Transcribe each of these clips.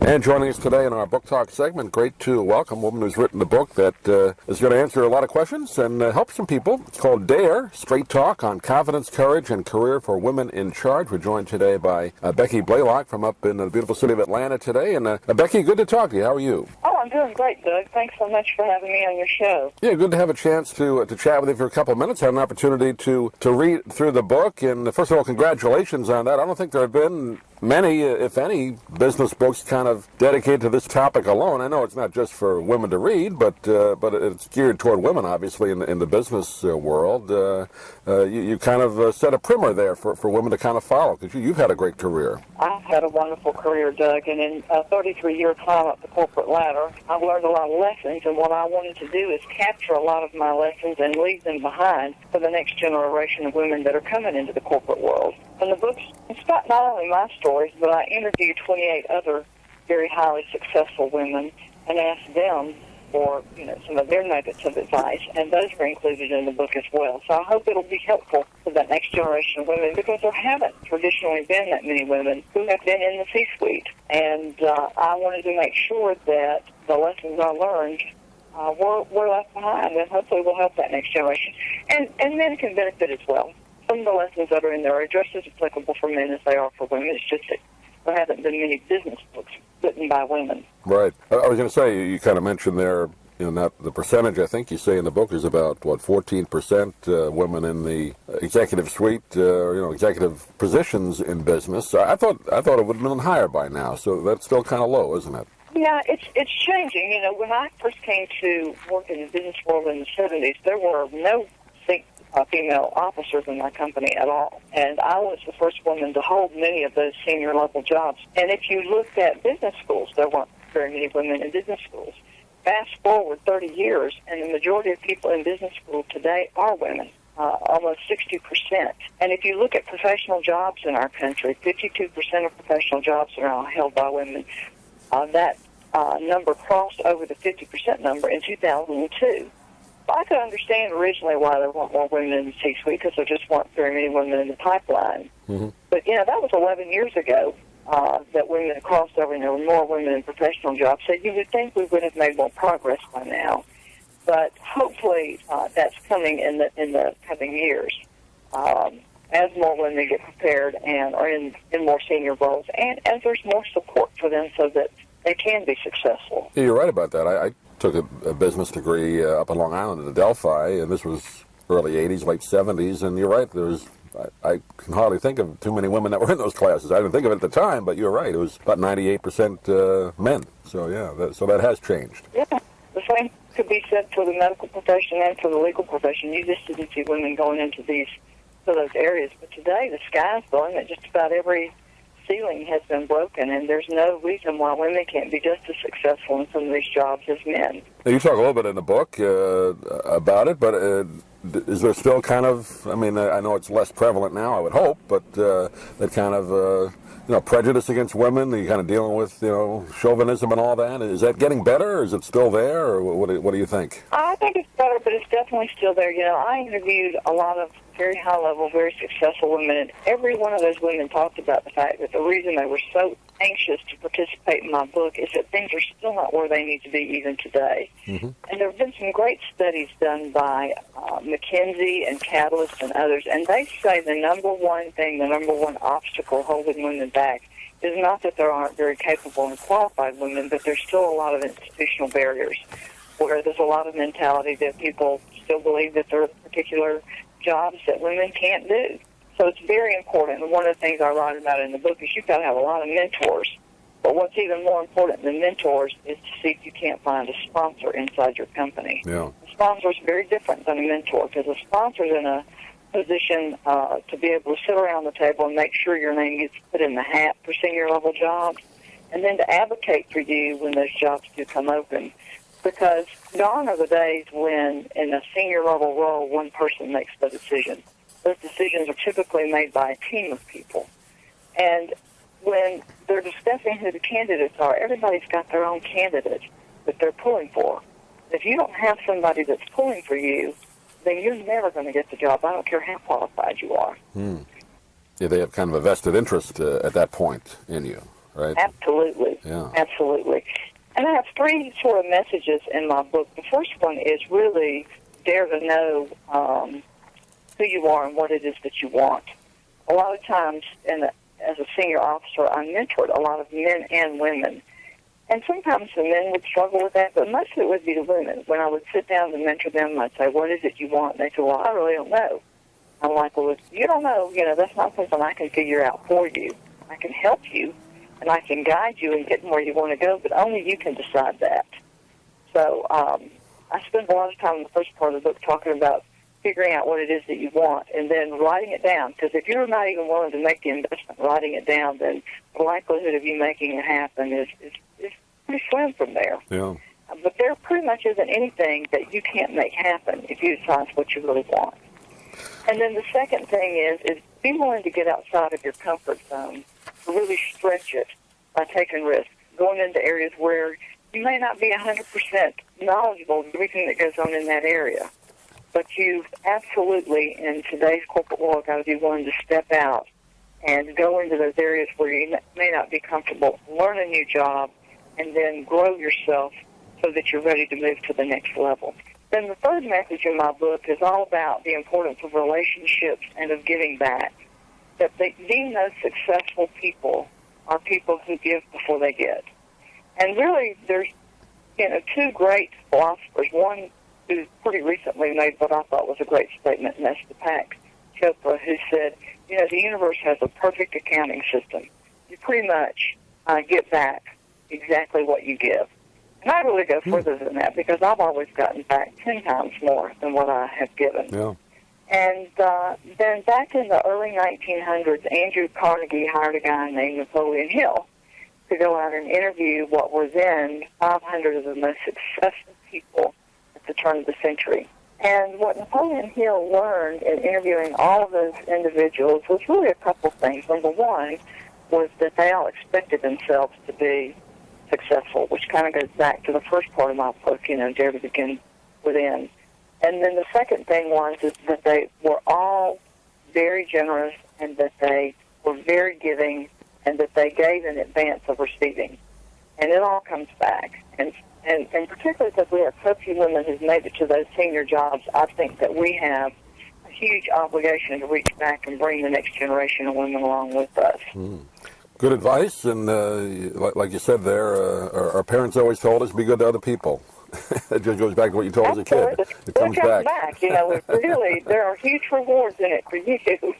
And joining us today in our Book Talk segment, great to welcome a woman who's written a book that is going to answer a lot of questions and help some people. It's called Dare, Straight Talk on Confidence, Courage, and Career for Women in Charge. We're joined today by Becky Blalock from up in the beautiful city of Atlanta today. And Becky, good to talk to you. How are you? Oh, I'm doing great, Doug. Thanks so much for having me on your show. Yeah, good to have a chance to chat with you for a couple of minutes. Had an opportunity to read through the book. And first of all, congratulations on that. I don't think there have been many, if any, business books kind of dedicated to this topic alone. I know it's not just for women to read, but it's geared toward women, obviously, in the business world. You kind of set a primer there for women to kind of follow, because you've had a great career. I've had a wonderful career, Doug, and in a 33-year climb up the corporate ladder, I've learned a lot of lessons, and what I wanted to do is capture a lot of my lessons and leave them behind for the next generation of women that are coming into the corporate world. And the book's about not only my stories, but I interviewed 28 other very highly successful women and asked them for some of their nuggets of advice, and those are included in the book as well. So I hope it'll be helpful for that next generation of women, because there haven't traditionally been that many women who have been in the C-suite. And I wanted to make sure that the lessons I learned were left behind, and hopefully will help that next generation. And men can benefit as well. Some of the lessons that are in there are just as applicable for men as they are for women. It's just that there haven't been many business books written by women. Right. I was going to say, you kind of mentioned there, not the percentage, I think you say in the book is about, 14% women in the executive suite, executive positions in business. I thought it would have been higher by now, so that's still kind of low, isn't it? Yeah, it's changing. When I first came to work in the business world in the 70s, there were no female officers in my company at all. And I was the first woman to hold many of those senior level jobs. And if you looked at business schools, there weren't very many women in business schools. Fast forward 30 years, and the majority of people in business school today are women, almost 60%. And if you look at professional jobs in our country, 52% of professional jobs are now held by women. That number crossed over the 50% number in 2002. I could understand originally why there weren't more women in the C-suite, because there just weren't very many women in the pipeline. Mm-hmm. But, that was 11 years ago that women had crossed over, and there were more women in professional jobs. So you would think we would have made more progress by now. But hopefully that's coming in the coming years as more women get prepared and are in more senior roles, and as there's more support for them so that they can be successful. Yeah, you're right about that. I took a business degree up in Long Island at Adelphi, and this was early 80s, late 70s, and you're right, I can hardly think of too many women that were in those classes. I didn't think of it at the time, but you're right, it was about 98% men. So, yeah, so that has changed. Yeah, the same could be said for the medical profession and for the legal profession. You just didn't see women going into those areas, but today the sky's the limit. Just about every ceiling has been broken, and there's no reason why women can't be just as successful in some of these jobs as men. Now, you talk a little bit in the book about it, but is there still kind of, I know it's less prevalent now, I would hope, but that kind of, prejudice against women, you're kind of dealing with, chauvinism and all that. Is that getting better, or is it still there, or what do you think? I think it's better, but it's definitely still there. I interviewed a lot of very high-level, very successful women, and every one of those women talked about the fact that the reason they were so anxious to participate in my book is that things are still not where they need to be even today. Mm-hmm. And there have been some great studies done by McKinsey and Catalyst and others, and they say the number one obstacle holding women back is not that there aren't very capable and qualified women, but there's still a lot of institutional barriers, where there's a lot of mentality that people still believe that there are particular jobs that women can't do. So it's very important. And one of the things I write about in the book is you've got to have a lot of mentors. But what's even more important than mentors is to see if you can't find a sponsor inside your company. Yeah. A sponsor is very different than a mentor, because a sponsor is in a position to be able to sit around the table and make sure your name gets put in the hat for senior-level jobs, and then to advocate for you when those jobs do come open. Because gone are the days when, in a senior-level role, one person makes the decision. Those decisions are typically made by a team of people. And when they're discussing who the candidates are, everybody's got their own candidate that they're pulling for. If you don't have somebody that's pulling for you, then you're never going to get the job. I don't care how qualified you are. Yeah, they have kind of a vested interest at that point in you. right? Absolutely. Yeah. Absolutely. And I have three sort of messages in my book. The first one is really dare to know who you are and what it is that you want. A lot of times, as a senior officer, I mentored a lot of men and women. And sometimes the men would struggle with that, but most of it would be the women. When I would sit down and mentor them, I'd say, what is it you want? And they say, well, I really don't know. I'm like, well, if you don't know, that's not something I can figure out for you. I can help you, and I can guide you and get where you want to go, but only you can decide that. So I spend a lot of time in the first part of the book talking about figuring out what it is that you want and then writing it down, because if you're not even willing to make the investment writing it down, then the likelihood of you making it happen is pretty slim from there. Yeah. But there pretty much isn't anything that you can't make happen if you decide what you really want. And then the second thing is be willing to get outside of your comfort zone, to really stretch it by taking risks, going into areas where you may not be 100% knowledgeable of everything that goes on in that area. But you've absolutely, in today's corporate world, got to be willing to step out and go into those areas where you may not be comfortable, learn a new job, and then grow yourself so that you're ready to move to the next level. Then the third message in my book is all about the importance of relationships and of giving back. That the most successful people are people who give before they get. And really, there's two great philosophers. One who pretty recently made what I thought was a great statement, and that's Deepak Chopra, who said, the universe has a perfect accounting system. You pretty much get back exactly what you give. And I really go further than that because I've always gotten back 10 times more than what I have given. Yeah. And then back in the early 1900s, Andrew Carnegie hired a guy named Napoleon Hill to go out and interview what were then 500 of the most successful people at the turn of the century. And what Napoleon Hill learned in interviewing all of those individuals was really a couple things. Number one was that they all expected themselves to be successful, which kind of goes back to the first part of my book, dare to begin within. And then the second thing is that they were all very generous and that they were very giving and that they gave in advance of receiving. And it all comes back. And particularly because we have so few women who've made it to those senior jobs, I think that we have a huge obligation to reach back and bring the next generation of women along with us. Good advice, and like you said there, our parents always told us, be good to other people. That just goes back to what you told us as a kid. It comes back. Really, there are huge rewards in it for you.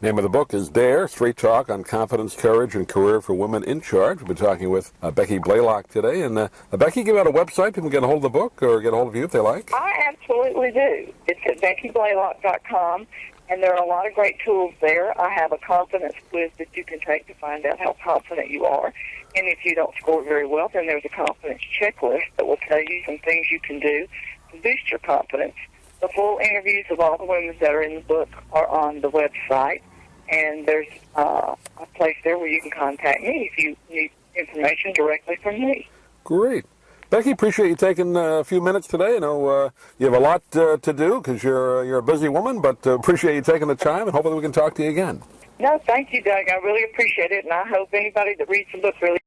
Name of the book is Dare, Straight Talk on Confidence, Courage, and Career for Women in Charge. We've been talking with Becky Blalock today. And Becky, give out a website. People can get a hold of the book or get a hold of you if they like. I absolutely do. It's at BeckyBlalock.com. And there are a lot of great tools there. I have a confidence quiz that you can take to find out how confident you are. And if you don't score very well, then there's a confidence checklist that will tell you some things you can do to boost your confidence. The full interviews of all the women that are in the book are on the website. And there's a place there where you can contact me if you need information directly from me. Great. Becky, appreciate you taking a few minutes today. I know you have a lot to do because you're a busy woman, but appreciate you taking the time, and hopefully we can talk to you again. No, thank you, Doug. I really appreciate it, and I hope anybody that reads the book really